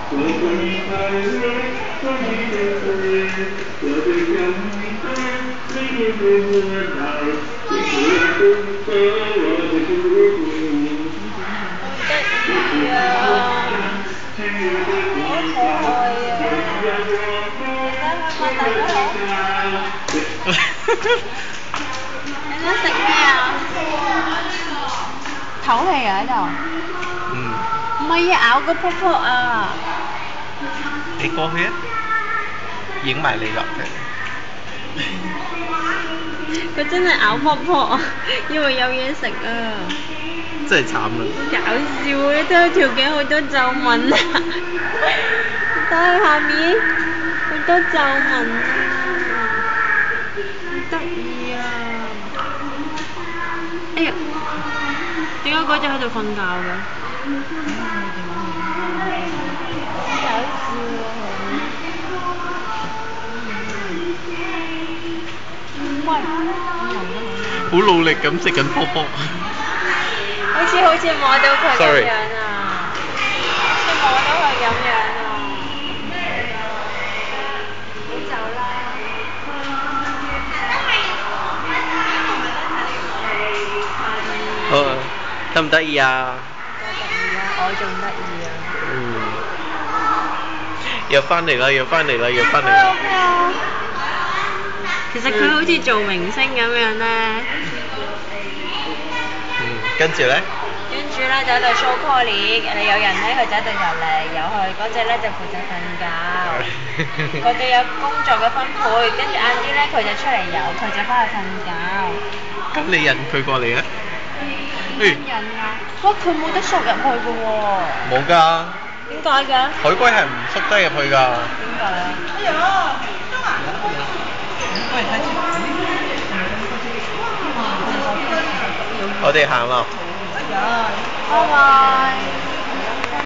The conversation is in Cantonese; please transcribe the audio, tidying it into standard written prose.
你想食咩啊？唞氣啊喺度？唔係啊，咬個泡泡啊！你過去啊，影埋你落去。佢真係咬泡泡啊，以為有嘢食啊！真係慘啦！搞笑啊！你睇佢條頸好多皺紋啊！睇佢下面好多皺紋啊！好得意啊！哎呀，點解嗰隻喺度瞓覺嘅？搞笑啊！喂，好努力咁食緊波波。好似摸到佢咁 Sorry 樣啊！好似摸到佢咁樣啊！你走啦！好啊，得唔得意啊？我仲得意啊！又翻嚟啦！又翻嚟啦！又翻嚟啦！其實佢好似做明星咁樣咧。跟住咧？跟住咧就喺度 show call 你有人咧佢就喺度游嚟游去，嗰隻咧就負責瞓覺。佢哋有工作嘅分配，跟住晏啲咧佢就出嚟游，佢就翻去瞓覺。咁你引佢過嚟啊？引啊！哇！佢冇得縮入去嘅喎。冇㗎。點解嘅？海龜係唔縮得入去㗎。點解啊？哎呀！我哋行啦。拜拜。